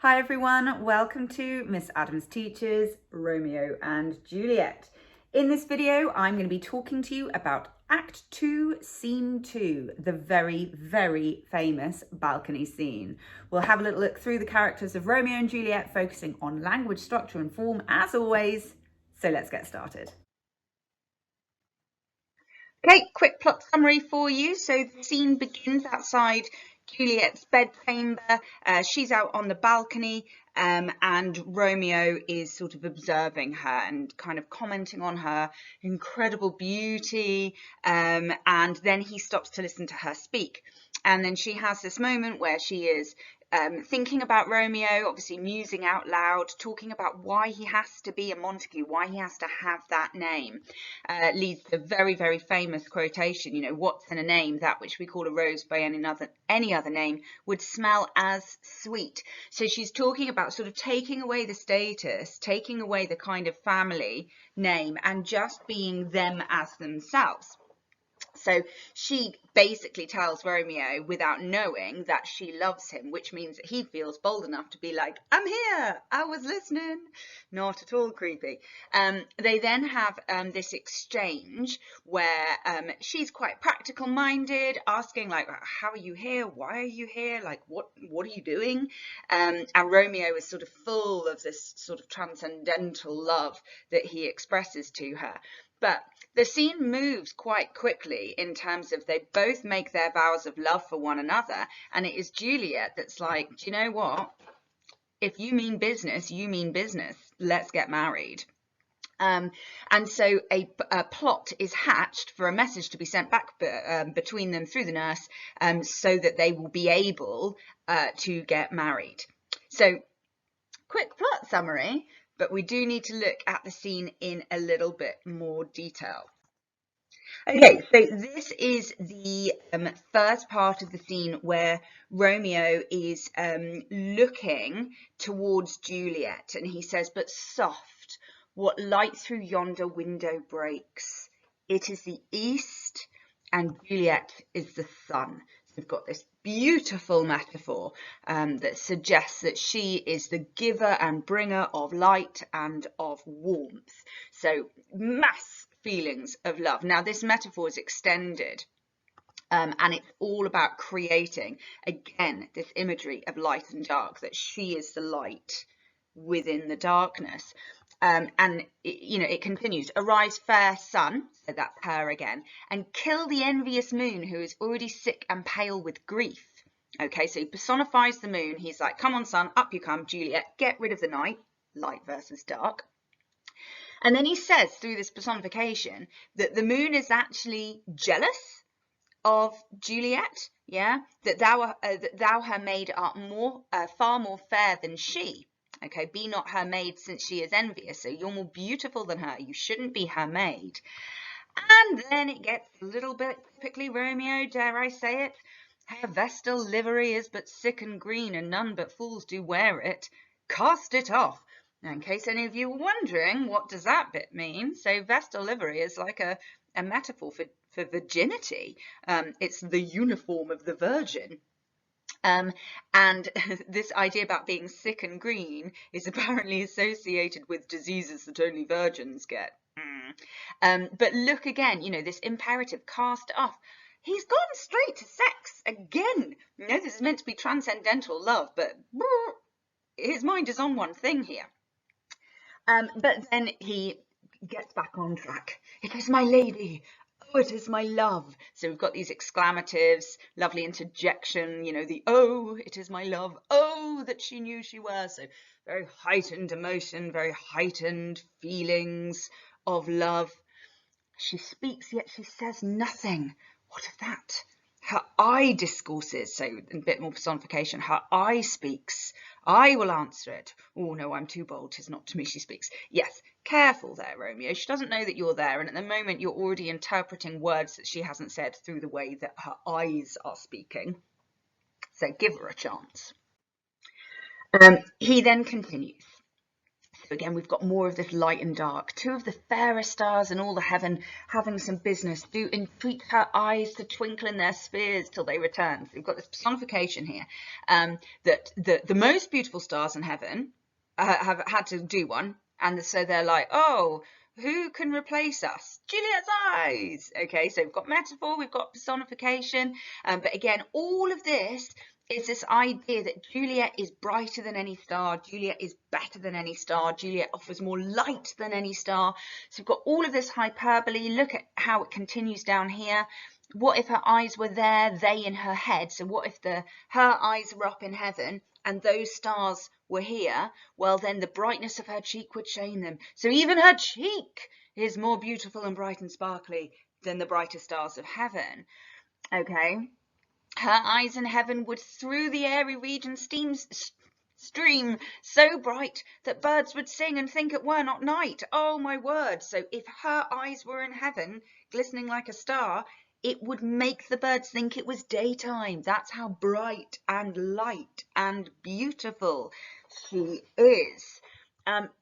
Hi everyone, welcome to Miss Adams Teaches Romeo and Juliet. In this video, I'm going to be talking to you about Act 2, Scene 2, the very, very famous balcony scene. We'll have a little look through the characters of Romeo and Juliet, focusing on language, structure and form as always. So let's get started. Okay, quick plot summary for you. So the scene begins outside Juliet's bedchamber. She's out on the balcony and Romeo is sort of observing her and kind of commenting on her incredible beauty, and then he stops to listen to her speak. And then she has this moment where she is thinking about Romeo, obviously musing out loud, talking about why he has to be a Montague, why he has to have that name. Leads to a very, very famous quotation, you know, what's in a name? That which we call a rose by any other name would smell as sweet. So she's talking about sort of taking away the status, taking away the kind of family name and just being them as themselves. So she basically tells Romeo without knowing that she loves him, which means that he feels bold enough to be like, I'm here, I was listening. Not at all creepy. They then have this exchange where she's quite practical minded, asking like, how are you here? Why are you here? Like, what are you doing? And Romeo is sort of full of this sort of transcendental love that he expresses to her. But the scene moves quite quickly in terms of they both make their vows of love for one another. And it is Juliet that's like, do you know what? If you mean business, you mean business. Let's get married. And so a plot is hatched for a message to be sent back between them through the nurse, so that they will be able to get married. So quick plot summary, but we do need to look at the scene in a little bit more detail. Okay, so this is the first part of the scene where Romeo is looking towards Juliet and he says, but soft, what light through yonder window breaks? It is the east and Juliet is the sun. So we've got this beautiful metaphor that suggests that she is the giver and bringer of light and of warmth. So mass feelings of love. Now this metaphor is extended and it's all about creating again this imagery of light and dark, that she is the light within the darkness. And it continues, arise fair sun, so that's her again, and kill the envious moon who is already sick and pale with grief. Okay, so he personifies the moon. He's like, come on sun, up you come, Juliet, get rid of the night, light versus dark. And then he says through this personification that the moon is actually jealous of Juliet, yeah, that thou her maid art far more fair than she. Okay, be not her maid since she is envious. So you're more beautiful than her. You shouldn't be her maid. And then it gets a little bit typically Romeo, dare I say it. Her vestal livery is but sick and green, and none but fools do wear it. Cast it off. Now, in case any of you were wondering, what does that bit mean? So vestal livery is like a metaphor for virginity. It's the uniform of the virgin. And this idea about being sick and green is apparently associated with diseases that only virgins get. But look again, you know, this imperative, cast off. He's gone straight to sex again. You know, this is meant to be transcendental love, but his mind is on one thing here. But then he gets back on track. It is my lady. Oh, it is my love. So we've got these exclamatives, lovely interjection, you know, the oh, it is my love. Oh, that she knew she was. So very heightened emotion, very heightened feelings of love. She speaks, yet she says nothing. What of that? Her eye discourses, so a bit more personification. Her eye speaks. I will answer it. Oh, no, I'm too bold. 'Tis not to me she speaks. Yes, careful there, Romeo. She doesn't know that you're there, and at the moment you're already interpreting words that she hasn't said through the way that her eyes are speaking. So give her a chance. He then continues. So again, we've got more of this light and dark. Two of the fairest stars in all the heaven having some business. Do entreat her eyes to twinkle in their spheres till they return. So we've got this personification here, that the most beautiful stars in heaven have had to do one. And so they're like, oh, who can replace us? Juliet's eyes. Okay, so we've got metaphor, we've got personification. But again, all of this is this idea that Juliet is brighter than any star, Juliet is better than any star, Juliet offers more light than any star. So we've got all of this hyperbole. Look at how it continues down here. What if her eyes were there, they in her head? So what if her eyes were up in heaven and those stars were here? Well, then the brightness of her cheek would shame them. So even her cheek is more beautiful and bright and sparkly than the brighter stars of heaven. Okay. Her eyes in heaven would through the airy region stream so bright that birds would sing and think it were not night. Oh my word. So if her eyes were in heaven, glistening like a star, it would make the birds think it was daytime. That's how bright and light and beautiful she is.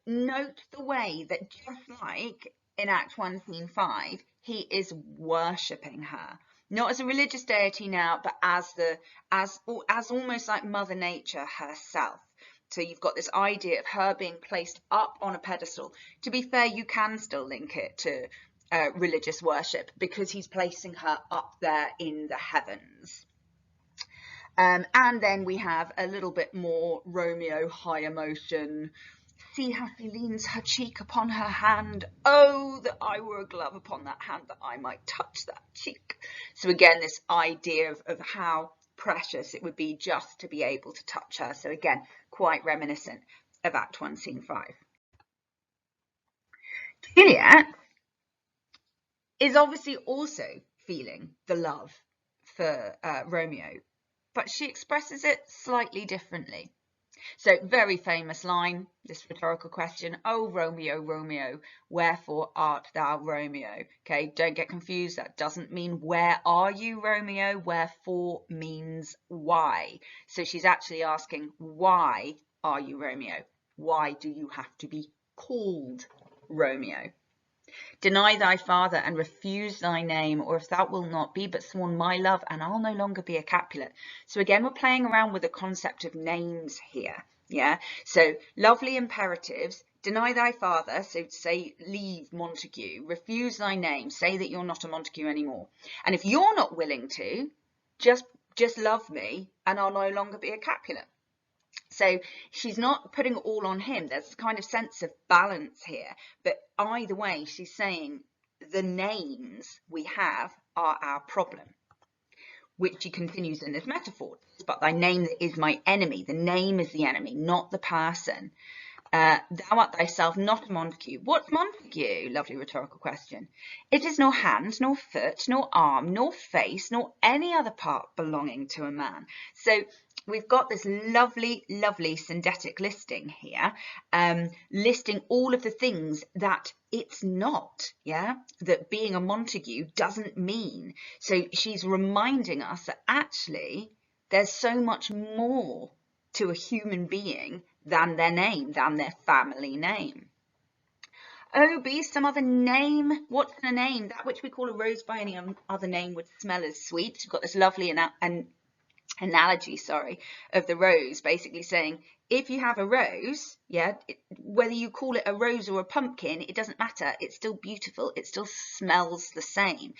Note the way that just like in Act 1, Scene 5, he is worshipping her. Not as a religious deity now, but as almost like Mother Nature herself. So you've got this idea of her being placed up on a pedestal. To be fair, you can still link it to religious worship because he's placing her up there in the heavens. And then we have a little bit more Romeo high emotion. See how she leans her cheek upon her hand. Oh, that I were a glove upon that hand, that I might touch that cheek. So again, this idea of how precious it would be just to be able to touch her. So again, quite reminiscent of Act 1, Scene 5. Juliet is obviously also feeling the love for Romeo, but she expresses it slightly differently. So very famous line, this rhetorical question, oh Romeo, Romeo, wherefore art thou Romeo? Okay, don't get confused, that doesn't mean where are you Romeo, wherefore means why. So she's actually asking, why are you Romeo? Why do you have to be called Romeo? Deny thy father and refuse thy name, or if thou wilt not, be but sworn my love, and I'll no longer be a Capulet. So again, we're playing around with the concept of names here. Yeah, so lovely imperatives. Deny thy father, so say leave Montague. Refuse thy name, say that you're not a Montague anymore. And if you're not willing to, just love me, and I'll no longer be a Capulet. So she's not putting it all on him. There's a kind of sense of balance here. But either way, she's saying the names we have are our problem, which she continues in this metaphor. But thy name is my enemy. The name is the enemy, not the person. Thou art thyself not a Montague. What's Montague? Lovely rhetorical question. It is nor hand, nor foot, nor arm, nor face, nor any other part belonging to a man. So we've got this lovely, lovely syndetic listing here, listing all of the things that it's not, yeah, that being a Montague doesn't mean. So she's reminding us that actually there's so much more to a human being than their name, than their family name. Oh, be some other name. What's a name? That which we call a rose by any other name would smell as sweet. You've got this lovely analogy, of the rose, basically saying if you have a rose, yeah, whether you call it a rose or a pumpkin, it doesn't matter. It's still beautiful. It still smells the same,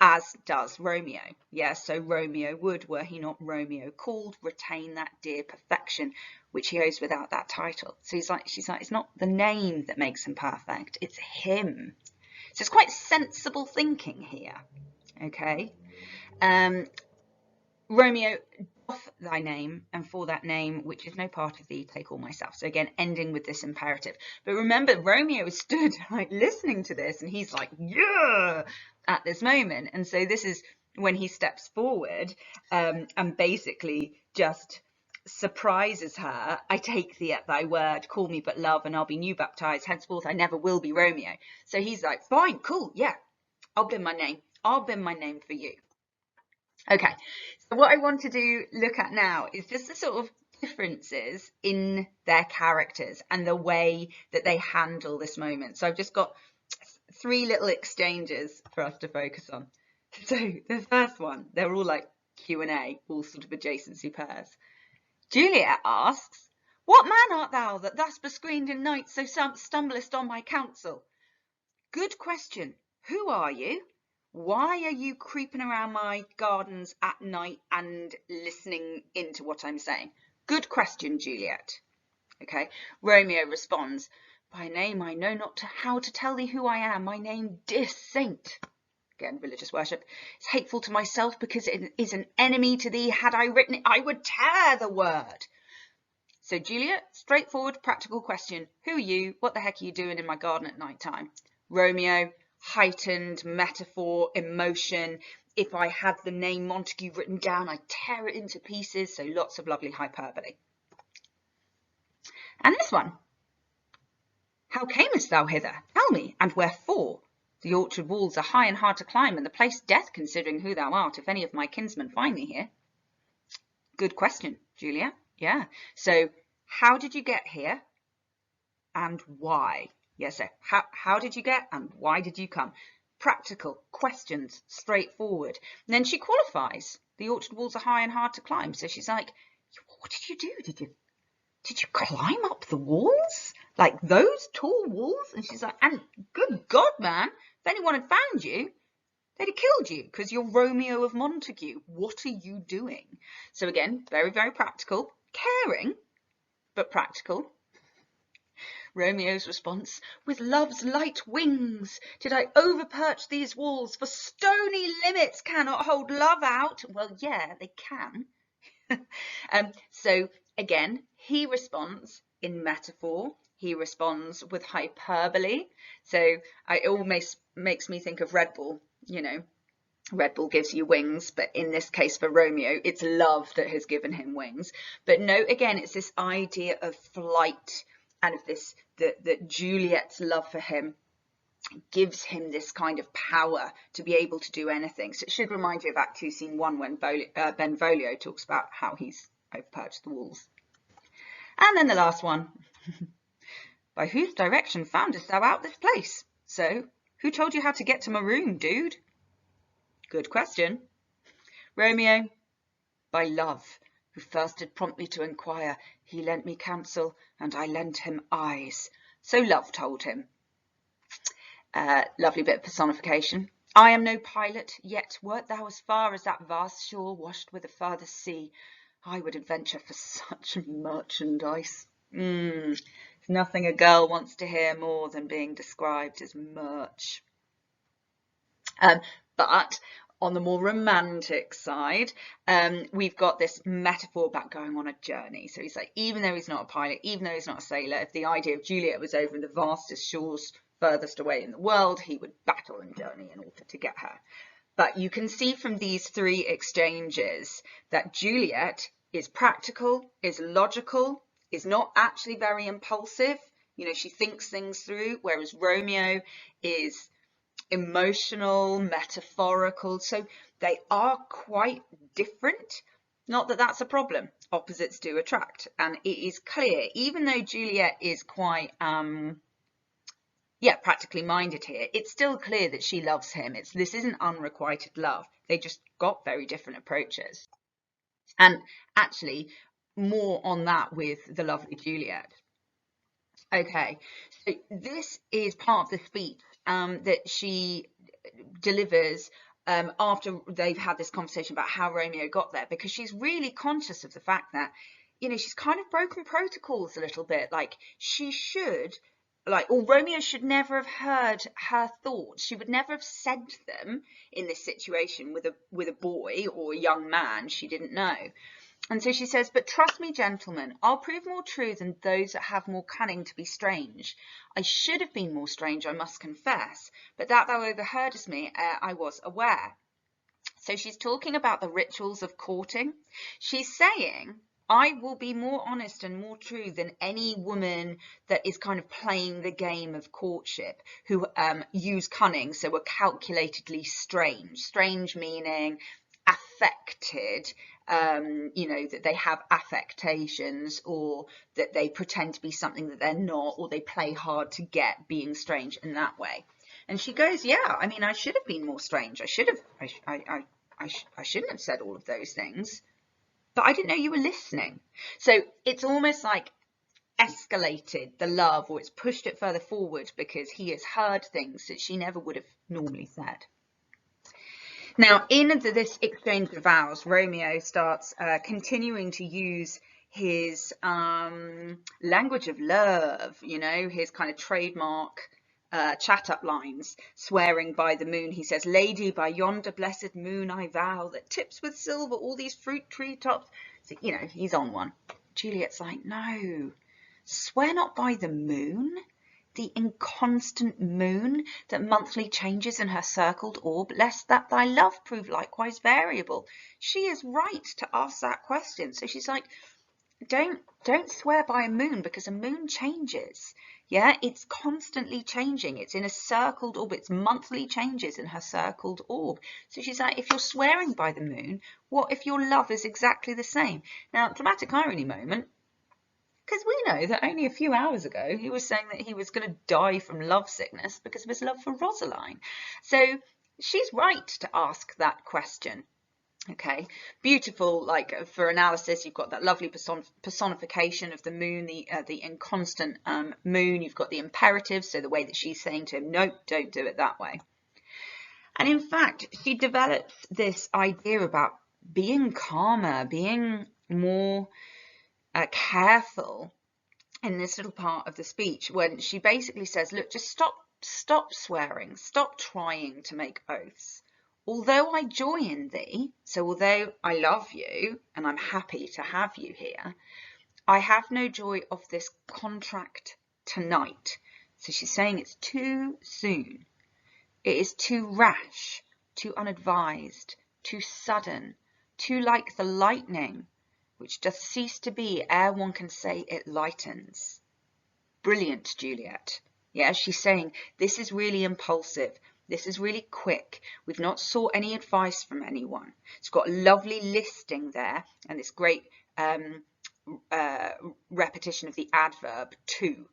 as does Romeo. Yeah, so Romeo would, were he not Romeo called, retain that dear perfection which he owes without that title. So she's like, it's not the name that makes him perfect, it's him. So it's quite sensible thinking here. Okay. Romeo, doff thy name, and for that name which is no part of thee, take all myself. So again, ending with this imperative. But remember, Romeo stood like listening to this, and he's like, yeah, at this moment. And so this is when he steps forward and basically just surprises her. I take thee at thy word, call me but love, and I'll be new baptized. Henceforth I never will be Romeo. So he's like, fine, cool, yeah, I'll bend my name. I'll bend my name for you. Okay, so what I want to look at now is just to sort of differences in their characters and the way that they handle this moment. So I've just got 3 little exchanges for us to focus on. So the first one, they're all like Q&A, all sort of adjacency pairs. Juliet asks, "What man art thou that thus bescreened in night so stumblest on my counsel?" Good question. Who are you? Why are you creeping around my gardens at night and listening into what I'm saying? Good question, Juliet. Okay. Romeo responds, "By name I know not how to tell thee who I am. My name, dear saint." Again, religious worship. "It's hateful to myself because it is an enemy to thee. Had I written it, I would tear the word." So Juliet, straightforward, practical question. Who are you? What the heck are you doing in my garden at night time? Romeo, heightened metaphor, emotion. If I had the name Montague written down, I'd tear it into pieces. So lots of lovely hyperbole. And this one. "How camest thou hither? Tell me, and wherefore? The orchard walls are high and hard to climb, and the place death, considering who thou art, if any of my kinsmen find thee here." Good question, Julia. Yeah. So how did you get here and why? Yes, so how did you get and why did you come? Practical questions, straightforward. And then she qualifies. The orchard walls are high and hard to climb. So she's like, what did you do? Did you climb up the walls? Like those tall walls? And she's like, and good God, man, if anyone had found you, they'd have killed you because you're Romeo of Montague. What are you doing? So again, very, very practical, caring, but practical. Romeo's response, "With love's light wings did I overperch these walls, for stony limits cannot hold love out." Well, yeah, they can. So again, he responds in metaphor. He responds with hyperbole. So it almost makes me think of Red Bull. You know, Red Bull gives you wings, but in this case for Romeo, it's love that has given him wings. But no, again, it's this idea of flight and of this, that Juliet's love for him gives him this kind of power to be able to do anything. So it should remind you of Act 2, Scene 1, when Benvolio talks about how he's overperched the walls. And then the last one. "By whose direction foundest thou out this place? So, who told you how to get to my room, dude?" Good question. Romeo, "By love, who first did prompt me to inquire. He lent me counsel, and I lent him eyes. So love told him." Lovely bit of personification. "I am no pilot, yet wert thou as far as that vast shore washed with a farther sea, I would adventure for such merchandise." There's nothing a girl wants to hear more than being described as merch. But on the more romantic side, we've got this metaphor about going on a journey. So he's like, even though he's not a pilot, even though he's not a sailor, if the idea of Juliet was over in the vastest shores furthest away in the world, he would battle and journey in order to get her. But you can see from these 3 exchanges that Juliet is practical, is logical, is not actually very impulsive. You know, she thinks things through, whereas Romeo is emotional, metaphorical. So they are quite different. Not that that's a problem. Opposites do attract. And it is clear, even though Juliet is quite, practically minded here, it's still clear that she loves him. This isn't unrequited love. They just got very different approaches. And actually, more on that with the lovely Juliet. Okay, so this is part of the speech that she delivers after they've had this conversation about how Romeo got there, because she's really conscious of the fact that, you know, she's kind of broken protocols a little bit. Like Romeo should never have heard her thoughts. She would never have said them in this situation with a boy or a young man she didn't know. And so she says, "But trust me, gentlemen, I'll prove more true than those that have more cunning to be strange. I should have been more strange, I must confess, but that thou overheardest me ere I was aware." So she's talking about the rituals of courting. She's saying, I will be more honest and more true than any woman that is kind of playing the game of courtship, who use cunning, so are calculatedly strange. Strange meaning affected, you know, that they have affectations, or that they pretend to be something that they're not, or they play hard to get being strange in that way. And she goes, yeah, I mean, I should have been more strange. I shouldn't have said all of those things, but I didn't know you were listening. So it's almost like escalated the love, or it's pushed it further forward, because he has heard things that she never would have normally said. Now, in this exchange of vows, Romeo starts continuing to use his language of love, you know, his kind of trademark chat-up lines, swearing by the moon. He says, "Lady, by yonder blessed moon I vow, that tips with silver all these fruit tree tops." So, you know, he's on one. Juliet's like, "No, swear not by the moon, the inconstant moon that monthly changes in her circled orb, lest that thy love prove likewise variable." She is right to ask that question. So she's like, don't swear by a moon, because a moon changes. Yeah, it's constantly changing. It's in a circled orb. It's monthly changes in her circled orb. So she's like, if you're swearing by the moon, what if your love is exactly the same? Now, dramatic irony moment, because we know that only a few hours ago he was saying that he was going to die from love sickness because of his love for Rosaline. So she's right to ask that question. Okay, beautiful. Like, for analysis, you've got that lovely personification of the moon, the inconstant moon. You've got the imperative, so the way that she's saying to him, nope, don't do it that way. And in fact, she develops this idea about being calmer, being more careful in this little part of the speech, when she basically says, look, just stop swearing, stop trying to make oaths. Although I joy in thee, so although I love you and I'm happy to have you here, I have no joy of this contract tonight. So she's saying it's too soon. It is too rash, too unadvised, too sudden, too like the lightning, which doth cease to be ere one can say it lightens. Brilliant, Juliet. Yeah, she's saying this is really impulsive. This is really quick. We've not sought any advice from anyone. It's got a lovely listing there, and this great repetition of the adverb too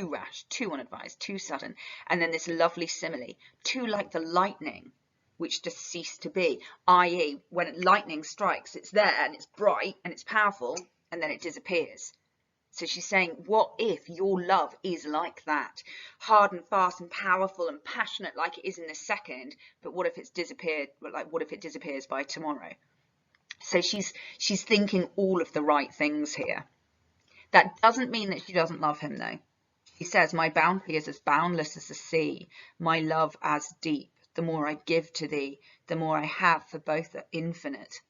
rash, too unadvised, too sudden, and then this lovely simile, too like the lightning, which does cease to be, i.e. when lightning strikes, it's there and it's bright and it's powerful, and then it disappears. So she's saying, what if your love is like that, hard and fast and powerful and passionate like it is in this second, but what if it's disappeared? Like, what if it disappears by tomorrow? So she's thinking all of the right things here. That doesn't mean that she doesn't love him, though. She says, my bounty is as boundless as the sea, my love as deep. The more I give to thee, the more I have, for both are infinite.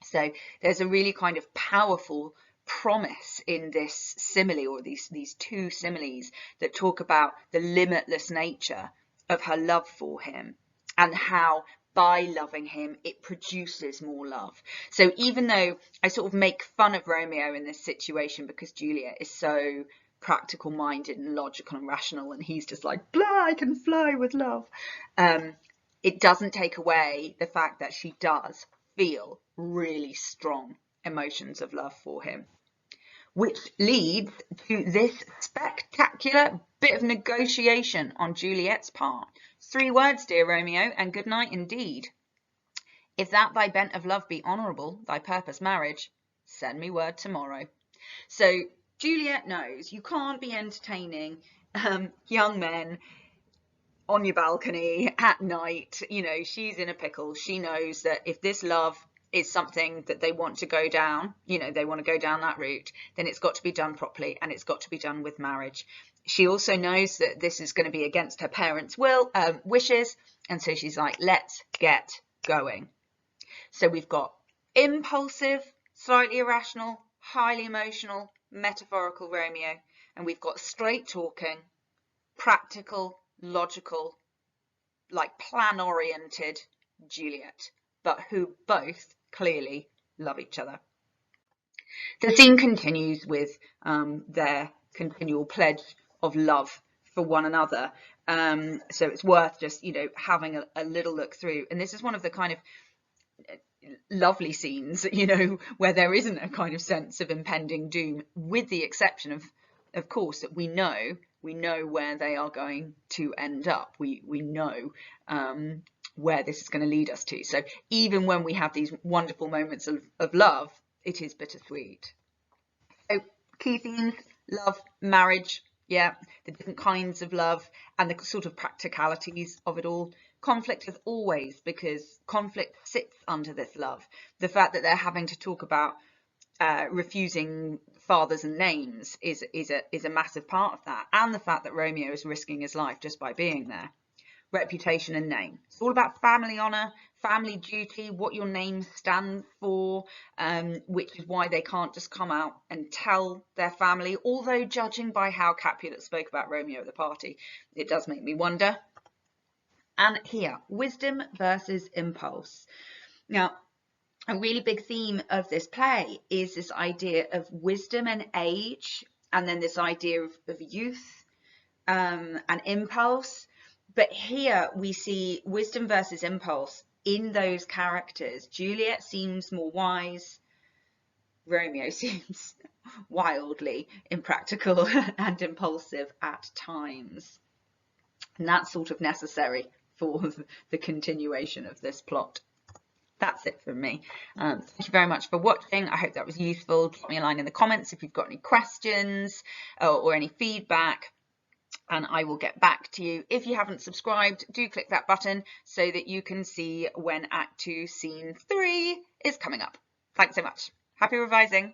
So there's a really kind of powerful promise in this simile, or these two similes that talk about the limitless nature of her love for him, and how by loving him it produces more love. So even though I sort of make fun of Romeo in this situation because Juliet is so practical minded and logical and rational, and he's just like, blah, I can fly with love, it doesn't take away the fact that she does feel really strong emotions of love for him, which leads to this spectacular bit of negotiation on Juliet's part. 3 words, dear Romeo, and good night indeed. If that thy bent of love be honourable, thy purpose marriage, send me word tomorrow. So Juliet knows you can't be entertaining young men on your balcony at night. You know, she's in a pickle. She knows that if this love is something that they want to go down, you know, they want to go down that route, then it's got to be done properly, and it's got to be done with marriage. She also knows that this is going to be against her parents' wishes, and so she's like, let's get going. So we've got impulsive, slightly irrational, highly emotional, metaphorical Romeo, and we've got straight talking, practical, logical, like plan-oriented Juliet, but who both clearly love each other. The scene continues with their continual pledge of love for one another. So it's worth just, you know, having a little look through. And this is one of the kind of lovely scenes, you know, where there isn't a kind of sense of impending doom, with the exception of course, that we know where they are going to end up. We know where this is going to lead us to. So even when we have these wonderful moments of love, it is bittersweet. So key themes: love, marriage, yeah, the different kinds of love, and the sort of practicalities of it all. Conflict as always, because conflict sits under this love. The fact that they're having to talk about refusing fathers and names is a massive part of that, and the fact that Romeo is risking his life just by being there. Reputation and name. It's all about family honour, family duty, what your name stands for, which is why they can't just come out and tell their family. Although, judging by how Capulet spoke about Romeo at the party, it does make me wonder. And here, wisdom versus impulse. Now, a really big theme of this play is this idea of wisdom and age, and then this idea of youth and impulse. But here we see wisdom versus impulse in those characters. Juliet seems more wise. Romeo seems wildly impractical and impulsive at times. And that's sort of necessary for the continuation of this plot. That's it from me. Thank you very much for watching. I hope that was useful. Drop me a line in the comments if you've got any questions or any feedback, and I will get back to you. If you haven't subscribed, do click that button so that you can see when Act 2, Scene 3 is coming up. Thanks so much. Happy revising.